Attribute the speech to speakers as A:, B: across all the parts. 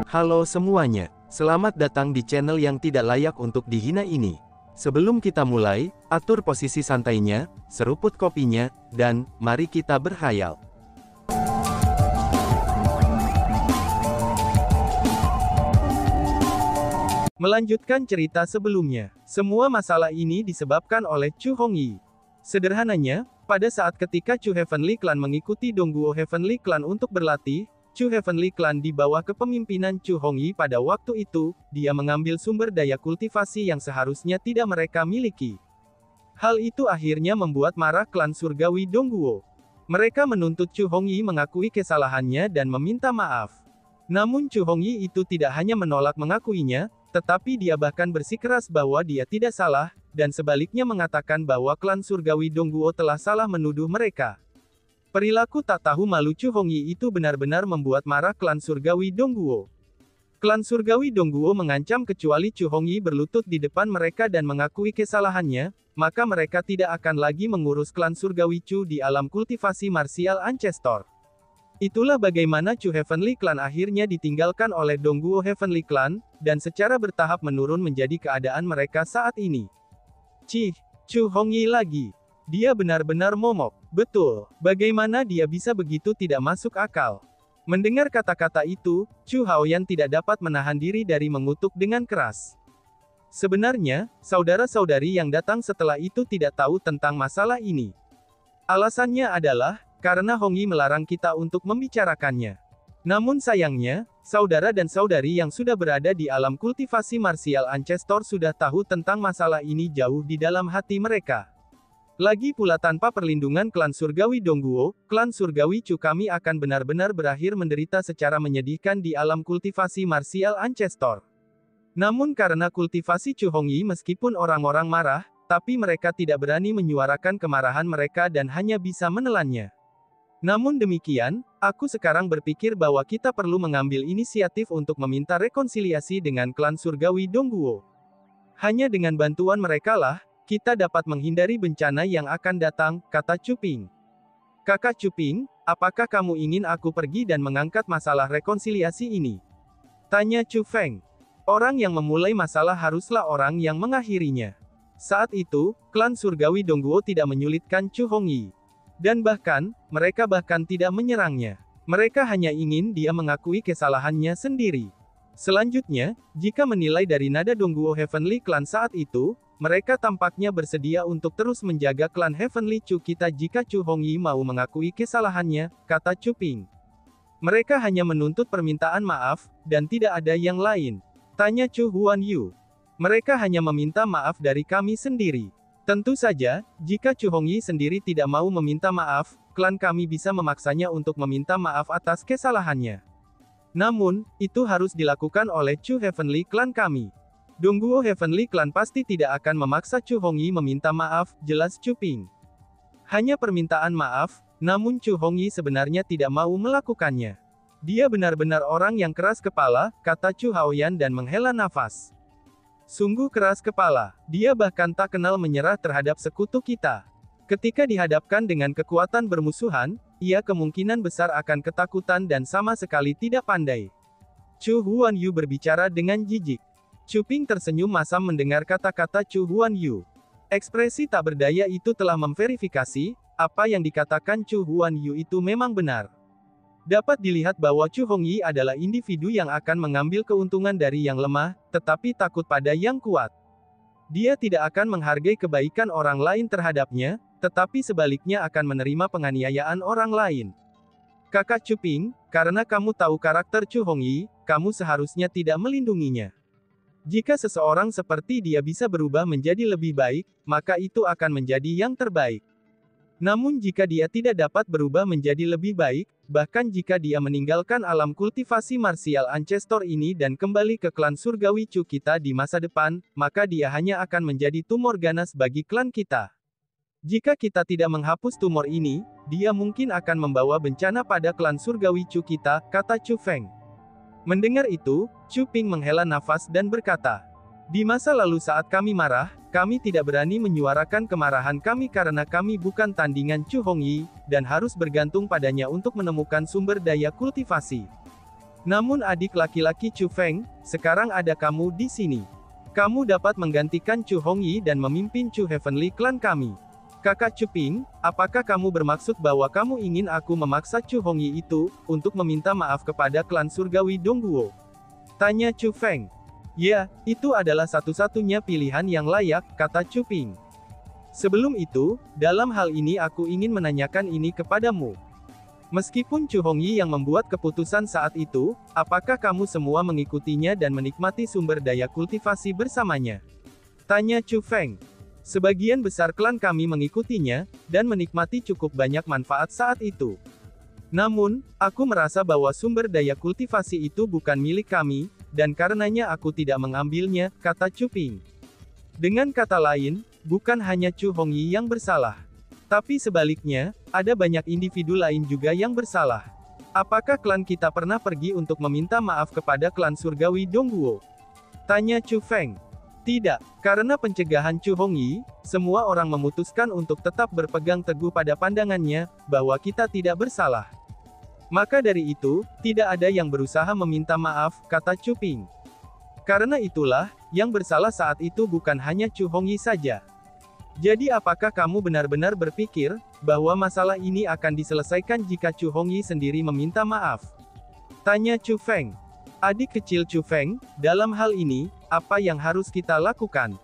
A: Halo semuanya, selamat datang di channel yang tidak layak untuk dihina ini. Sebelum kita mulai, atur posisi santainya, seruput kopinya, dan mari kita berkhayal. Melanjutkan cerita sebelumnya, semua masalah ini disebabkan oleh Chu Hongyi. Sederhananya, pada saat ketika Chu Heavenly Clan mengikuti Dongguo Heavenly Clan untuk berlatih, Chu Heavenly Clan di bawah kepemimpinan Chu Hongyi pada waktu itu, dia mengambil sumber daya kultivasi yang seharusnya tidak mereka miliki. Hal itu akhirnya membuat marah klan surgawi Dongguo. Mereka menuntut Chu Hongyi mengakui kesalahannya dan meminta maaf. Namun Chu Hongyi itu tidak hanya menolak mengakuinya, tetapi dia bahkan bersikeras bahwa dia tidak salah, dan sebaliknya mengatakan bahwa klan surgawi Dongguo telah salah menuduh mereka. Perilaku tak tahu malu Chu Hongyi itu benar-benar membuat marah klan surgawi Dongguo. Klan surgawi Dongguo mengancam kecuali Chu Hongyi berlutut di depan mereka dan mengakui kesalahannya, maka mereka tidak akan lagi mengurus klan surgawi Chu di alam kultivasi martial Ancestor. Itulah bagaimana Chu Heavenly Clan akhirnya ditinggalkan oleh Dongguo Heavenly Clan, dan secara bertahap menurun menjadi keadaan mereka saat ini. Chu Hongyi lagi. Dia benar-benar momok. Betul, bagaimana dia bisa begitu tidak masuk akal. Mendengar kata-kata itu, Chu Haoyan tidak dapat menahan diri dari mengutuk dengan keras. Sebenarnya, saudara-saudari yang datang setelah itu tidak tahu tentang masalah ini. Alasannya adalah, karena Hongyi melarang kita untuk membicarakannya. Namun sayangnya, saudara dan saudari yang sudah berada di alam kultivasi martial Ancestor sudah tahu tentang masalah ini jauh di dalam hati mereka. Lagi pula tanpa perlindungan klan surgawi Dongguo, klan surgawi Chu kami akan benar-benar berakhir menderita secara menyedihkan di alam kultivasi martial Ancestor. Namun karena kultivasi Chu Hongyi meskipun orang-orang marah, tapi mereka tidak berani menyuarakan kemarahan mereka dan hanya bisa menelannya. Namun demikian, aku sekarang berpikir bahwa kita perlu mengambil inisiatif untuk meminta rekonsiliasi dengan klan surgawi Dongguo. Hanya dengan bantuan merekalah, kita dapat menghindari bencana yang akan datang, kata Chu Ping. Kakak Chu Ping, apakah kamu ingin aku pergi dan mengangkat masalah rekonsiliasi ini? Tanya Chu Feng. Orang yang memulai masalah haruslah orang yang mengakhirinya. Saat itu, klan surgawi Dongguo tidak menyulitkan Chu Hongyi. Dan bahkan, mereka bahkan tidak menyerangnya. Mereka hanya ingin dia mengakui kesalahannya sendiri. Selanjutnya, jika menilai dari nada Dongguo Heavenly Clan saat itu, mereka tampaknya bersedia untuk terus menjaga klan Heavenly Chu kita jika Chu Hongyi mau mengakui kesalahannya, kata Chu Ping. Mereka hanya menuntut permintaan maaf, dan tidak ada yang lain. Tanya Chu Huanyu. Mereka hanya meminta maaf dari kami sendiri. Tentu saja, jika Chu Hongyi sendiri tidak mau meminta maaf, klan kami bisa memaksanya untuk meminta maaf atas kesalahannya. Namun, itu harus dilakukan oleh Chu Heavenly Clan kami. Dongguo Heavenly Clan pasti tidak akan memaksa Chu Hongyi meminta maaf, jelas Chu Ping. Hanya permintaan maaf, namun Chu Hongyi sebenarnya tidak mau melakukannya. Dia benar-benar orang yang keras kepala, kata Chu Haoyan dan menghela nafas. Sungguh keras kepala, dia bahkan tak kenal menyerah terhadap sekutu kita. Ketika dihadapkan dengan kekuatan bermusuhan, ia kemungkinan besar akan ketakutan dan sama sekali tidak pandai. Chu Huanyu berbicara dengan jijik. Chu Ping tersenyum masam mendengar kata-kata Chu Huanyu. Ekspresi tak berdaya itu telah memverifikasi, apa yang dikatakan Chu Huanyu itu memang benar. Dapat dilihat bahwa Chu Hongyi adalah individu yang akan mengambil keuntungan dari yang lemah, tetapi takut pada yang kuat. Dia tidak akan menghargai kebaikan orang lain terhadapnya, tetapi sebaliknya akan menerima penganiayaan orang lain. Kakak Chu Ping, karena kamu tahu karakter Chu Hongyi, kamu seharusnya tidak melindunginya. Jika seseorang seperti dia bisa berubah menjadi lebih baik, maka itu akan menjadi yang terbaik. Namun jika dia tidak dapat berubah menjadi lebih baik, bahkan jika dia meninggalkan alam kultivasi martial Ancestor ini dan kembali ke klan surgawi Chu kita di masa depan, maka dia hanya akan menjadi tumor ganas bagi klan kita. Jika kita tidak menghapus tumor ini, dia mungkin akan membawa bencana pada klan surgawi Chu kita, kata Chu Feng. Mendengar itu, Chu Ping menghela nafas dan berkata, di masa lalu saat kami marah, kami tidak berani menyuarakan kemarahan kami karena kami bukan tandingan Chu Hongyi, dan harus bergantung padanya untuk menemukan sumber daya kultivasi. Namun adik laki-laki Chu Feng, sekarang ada kamu di sini. Kamu dapat menggantikan Chu Hongyi dan memimpin Chu Heavenly Clan kami. Kakak Chu Ping, apakah kamu bermaksud bahwa kamu ingin aku memaksa Chu Hongyi itu, untuk meminta maaf kepada klan surgawi Dongguo? Tanya Chu Feng. Ya, itu adalah satu-satunya pilihan yang layak, kata Chu Ping. Sebelum itu, dalam hal ini aku ingin menanyakan ini kepadamu. Meskipun Chu Hongyi yang membuat keputusan saat itu, apakah kamu semua mengikutinya dan menikmati sumber daya kultivasi bersamanya? Tanya Chu Feng. Sebagian besar klan kami mengikutinya, dan menikmati cukup banyak manfaat saat itu. Namun, aku merasa bahwa sumber daya kultivasi itu bukan milik kami, dan karenanya aku tidak mengambilnya, kata Chu Ping. Dengan kata lain, bukan hanya Chu Hongyi yang bersalah. Tapi sebaliknya, ada banyak individu lain juga yang bersalah. Apakah klan kita pernah pergi untuk meminta maaf kepada klan surgawi Dongguo? Tanya Chu Feng. Tidak, karena pencegahan Chu Hongyi, semua orang memutuskan untuk tetap berpegang teguh pada pandangannya, bahwa kita tidak bersalah. Maka dari itu, tidak ada yang berusaha meminta maaf, kata Chu Ping. Karena itulah, yang bersalah saat itu bukan hanya Chu Hongyi saja. Jadi apakah kamu benar-benar berpikir, bahwa masalah ini akan diselesaikan jika Chu Hongyi sendiri meminta maaf? Tanya Chu Feng. Adik kecil Chu Feng, dalam hal ini, apa yang harus kita lakukan?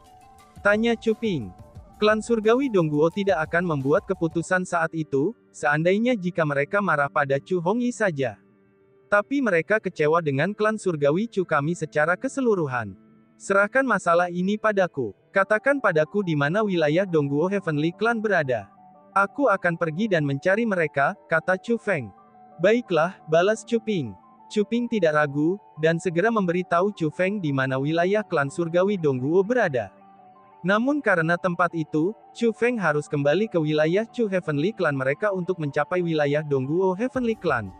A: Tanya Chu Ping. Klan surgawi Dongguo tidak akan membuat keputusan saat itu, seandainya jika mereka marah pada Chu Hongyi saja. Tapi mereka kecewa dengan klan surgawi Chu kami secara keseluruhan. Serahkan masalah ini padaku. Katakan padaku di mana wilayah Dongguo Heavenly Clan berada. Aku akan pergi dan mencari mereka, kata Chu Feng. Baiklah, balas Chu Ping. Chu Ping tidak ragu, dan segera memberitahu Chu Feng di mana wilayah klan surgawi Dongguo berada. Namun karena tempat itu, Chu Feng harus kembali ke wilayah Chu Heavenly Clan mereka untuk mencapai wilayah Dongguo Heavenly Clan.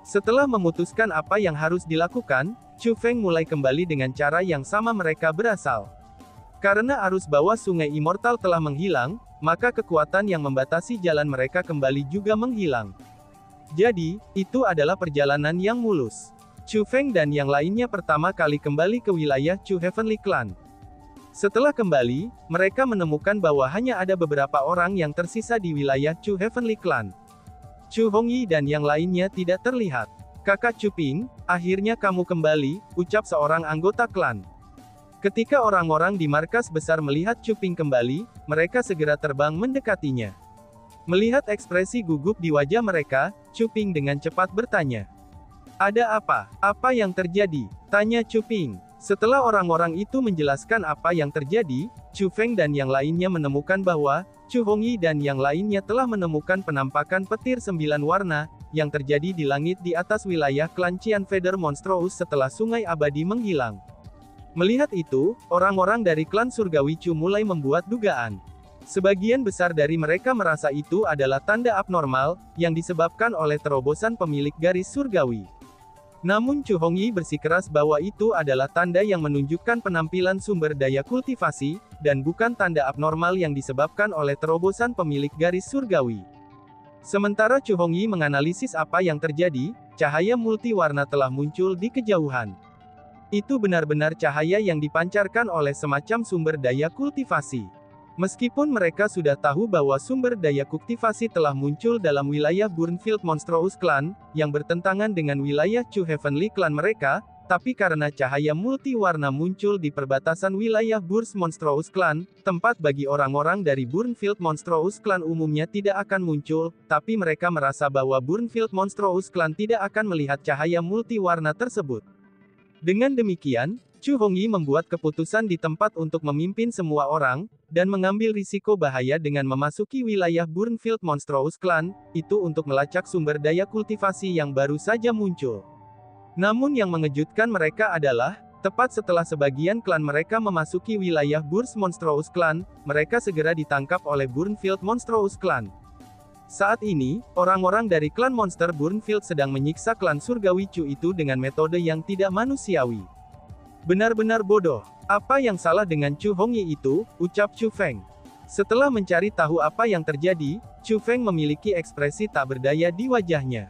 A: Setelah memutuskan apa yang harus dilakukan, Chu Feng mulai kembali dengan cara yang sama mereka berasal. Karena arus bawah sungai Immortal telah menghilang, maka kekuatan yang membatasi jalan mereka kembali juga menghilang. Jadi, itu adalah perjalanan yang mulus. Chu Feng dan yang lainnya pertama kali kembali ke wilayah Chu Heavenly Clan. Setelah kembali, mereka menemukan bahwa hanya ada beberapa orang yang tersisa di wilayah Chu Heavenly Clan. Chu Hongyi dan yang lainnya tidak terlihat. Kakak Chu Ping, akhirnya kamu kembali, ucap seorang anggota klan. Ketika orang-orang di markas besar melihat Chu Ping kembali, mereka segera terbang mendekatinya. Melihat ekspresi gugup di wajah mereka, Chu Ping dengan cepat bertanya. Ada apa? Apa yang terjadi? Tanya Chu Ping. Setelah orang-orang itu menjelaskan apa yang terjadi, Chu Feng dan yang lainnya menemukan bahwa, Chu Hongyi dan yang lainnya telah menemukan penampakan petir 9 warna, yang terjadi di langit di atas wilayah klan Qian Feather Monstrous setelah sungai abadi menghilang. Melihat itu, orang-orang dari klan surgawi Chu mulai membuat dugaan. Sebagian besar dari mereka merasa itu adalah tanda abnormal, yang disebabkan oleh terobosan pemilik garis surgawi. Namun Chu Hongyi bersikeras bahwa itu adalah tanda yang menunjukkan penampilan sumber daya kultivasi, dan bukan tanda abnormal yang disebabkan oleh terobosan pemilik garis surgawi. Sementara Chu Hongyi menganalisis apa yang terjadi, cahaya multiwarna telah muncul di kejauhan. Itu benar-benar cahaya yang dipancarkan oleh semacam sumber daya kultivasi. Meskipun mereka sudah tahu bahwa sumber daya kultivasi telah muncul dalam wilayah Burnfield Monstrous Clan, yang bertentangan dengan wilayah Chu Heavenly Clan mereka, tapi karena cahaya multiwarna muncul di perbatasan wilayah Burst Monstrous Clan, tempat bagi orang-orang dari Burnfield Monstrous Clan umumnya tidak akan muncul, tapi mereka merasa bahwa Burnfield Monstrous Clan tidak akan melihat cahaya multiwarna tersebut. Dengan demikian, Chu Hongyi membuat keputusan di tempat untuk memimpin semua orang, dan mengambil risiko bahaya dengan memasuki wilayah Burnfield Monstrous Clan, itu untuk melacak sumber daya kultivasi yang baru saja muncul. Namun yang mengejutkan mereka adalah, tepat setelah sebagian klan mereka memasuki wilayah Burst Monstrous Clan, mereka segera ditangkap oleh Burnfield Monstrous Clan. Saat ini, orang-orang dari klan monster Burnfield sedang menyiksa klan surgawi Chu itu dengan metode yang tidak manusiawi. Benar-benar bodoh. Apa yang salah dengan Chu Hongyi itu, ucap Chu Feng. Setelah mencari tahu apa yang terjadi, Chu Feng memiliki ekspresi tak berdaya di wajahnya.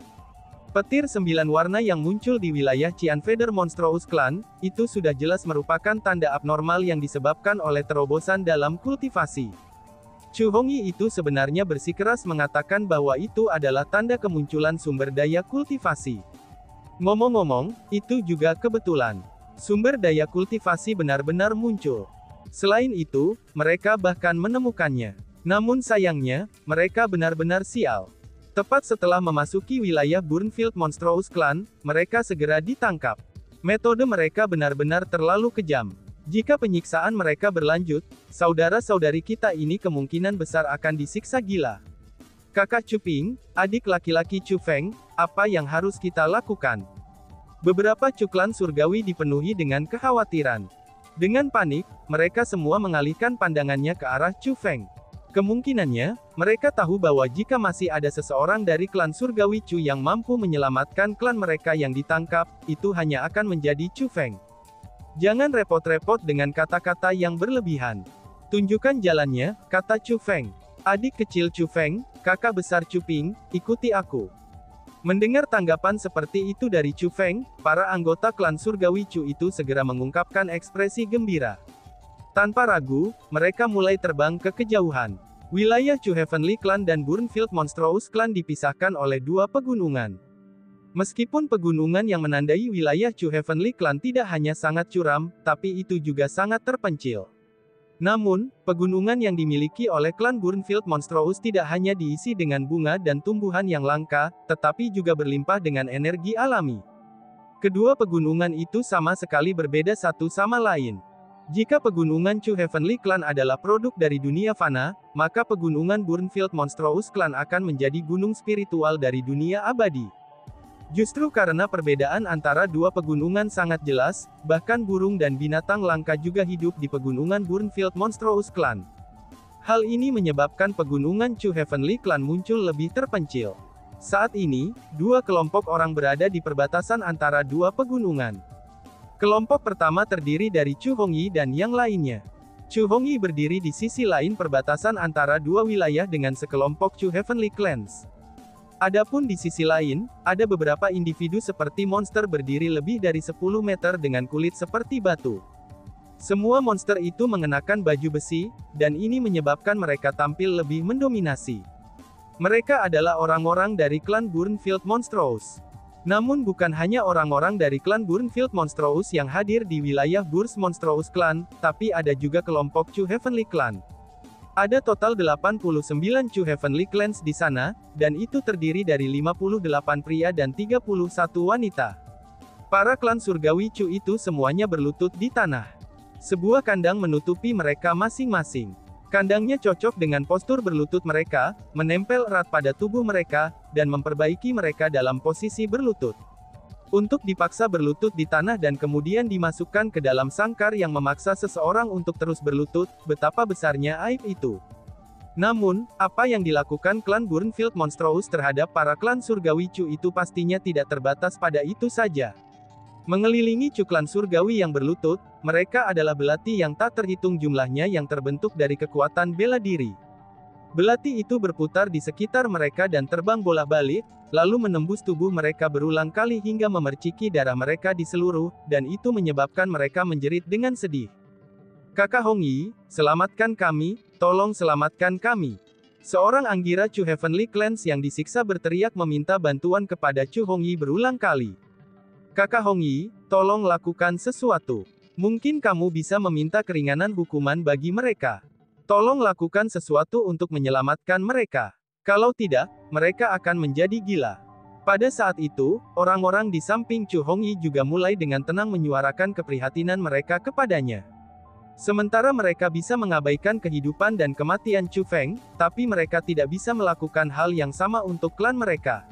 A: Petir 9 warna yang muncul di wilayah Cianfeder Monstrous Clan, itu sudah jelas merupakan tanda abnormal yang disebabkan oleh terobosan dalam kultivasi. Chu Hongyi itu sebenarnya bersikeras mengatakan bahwa itu adalah tanda kemunculan sumber daya kultivasi. Ngomong-ngomong, itu juga kebetulan. Sumber daya kultivasi benar-benar muncul. Selain itu, mereka bahkan menemukannya. Namun sayangnya, mereka benar-benar sial. Tepat setelah memasuki wilayah Burnfield Monstrous Clan, mereka segera ditangkap. Metode mereka benar-benar terlalu kejam. Jika penyiksaan mereka berlanjut, saudara-saudari kita ini kemungkinan besar akan disiksa gila. Kakak Chu Ping, adik laki-laki Chu Feng, apa yang harus kita lakukan? Beberapa Chu Clan surgawi dipenuhi dengan kekhawatiran. Dengan panik, mereka semua mengalihkan pandangannya ke arah Chu Feng. Kemungkinannya, mereka tahu bahwa jika masih ada seseorang dari klan surgawi Chu yang mampu menyelamatkan klan mereka yang ditangkap, itu hanya akan menjadi Chu Feng. Jangan repot-repot dengan kata-kata yang berlebihan. Tunjukkan jalannya, kata Chu Feng. Adik kecil Chu Feng, kakak besar Chu Ping, ikuti aku. Mendengar tanggapan seperti itu dari Chu Feng, para anggota klan surgawi Chu itu segera mengungkapkan ekspresi gembira. Tanpa ragu, mereka mulai terbang ke kejauhan. Wilayah Chu Heavenly Clan dan Burnfield Monstrous Clan dipisahkan oleh dua pegunungan. Meskipun pegunungan yang menandai wilayah Chu Heavenly Clan tidak hanya sangat curam, tapi itu juga sangat terpencil. Namun, pegunungan yang dimiliki oleh klan Burnfield Monstrous tidak hanya diisi dengan bunga dan tumbuhan yang langka, tetapi juga berlimpah dengan energi alami. Kedua pegunungan itu sama sekali berbeda satu sama lain. Jika pegunungan Chu Heavenly Clan adalah produk dari dunia fana, maka pegunungan Burnfield Monstrous Clan akan menjadi gunung spiritual dari dunia abadi. Justru karena perbedaan antara dua pegunungan sangat jelas, bahkan burung dan binatang langka juga hidup di pegunungan Burnfield Monstrous Clan. Hal ini menyebabkan pegunungan Chu Heavenly Clan muncul lebih terpencil. Saat ini, dua kelompok orang berada di perbatasan antara dua pegunungan. Kelompok pertama terdiri dari Chu Hongyi dan yang lainnya. Chu Hongyi berdiri di sisi lain perbatasan antara dua wilayah dengan sekelompok Chu Heavenly Clans. Adapun di sisi lain, ada beberapa individu seperti monster berdiri lebih dari 10 meter dengan kulit seperti batu. Semua monster itu mengenakan baju besi, dan ini menyebabkan mereka tampil lebih mendominasi. Mereka adalah orang-orang dari klan Burnfield Monstrous. Namun bukan hanya orang-orang dari klan Burnfield Monstrous yang hadir di wilayah Burst Monstrous Clan, tapi ada juga kelompok Chu Heavenly Clan. Ada total 89 Chu Heavenly Clans di sana, dan itu terdiri dari 58 pria dan 31 wanita. Para klan surgawi Chu itu semuanya berlutut di tanah. Sebuah kandang menutupi mereka masing-masing. Kandangnya cocok dengan postur berlutut mereka, menempel erat pada tubuh mereka, dan memperbaiki mereka dalam posisi berlutut. Untuk dipaksa berlutut di tanah dan kemudian dimasukkan ke dalam sangkar yang memaksa seseorang untuk terus berlutut, betapa besarnya aib itu. Namun, apa yang dilakukan klan Burnfield Monstrous terhadap para klan surgawi Chu itu pastinya tidak terbatas pada itu saja. Mengelilingi Chu klan surgawi yang berlutut, mereka adalah belati yang tak terhitung jumlahnya yang terbentuk dari kekuatan bela diri. Belati itu berputar di sekitar mereka dan terbang bolak-balik, lalu menembus tubuh mereka berulang kali hingga memerciki darah mereka di seluruh, dan itu menyebabkan mereka menjerit dengan sedih. Kakak Hongyi, selamatkan kami, tolong selamatkan kami. Seorang Anggira Chu Heavenly Clans yang disiksa berteriak meminta bantuan kepada Chu Hongyi berulang kali. Kakak Hongyi, tolong lakukan sesuatu. Mungkin kamu bisa meminta keringanan hukuman bagi mereka. Tolong lakukan sesuatu untuk menyelamatkan mereka. Kalau tidak, mereka akan menjadi gila. Pada saat itu, orang-orang di samping Chu Hongyi juga mulai dengan tenang menyuarakan keprihatinan mereka kepadanya. Sementara mereka bisa mengabaikan kehidupan dan kematian Chu Feng, tapi mereka tidak bisa melakukan hal yang sama untuk klan mereka.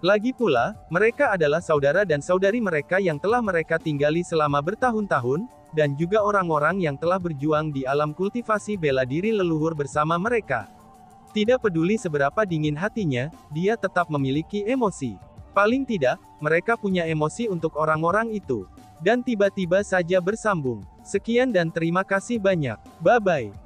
A: Lagi pula, mereka adalah saudara dan saudari mereka yang telah mereka tinggali selama bertahun-tahun, dan juga orang-orang yang telah berjuang di alam kultivasi bela diri leluhur bersama mereka. Tidak peduli seberapa dingin hatinya, dia tetap memiliki emosi. Paling tidak, mereka punya emosi untuk orang-orang itu. Dan tiba-tiba saja bersambung. Sekian dan terima kasih banyak. Bye-bye.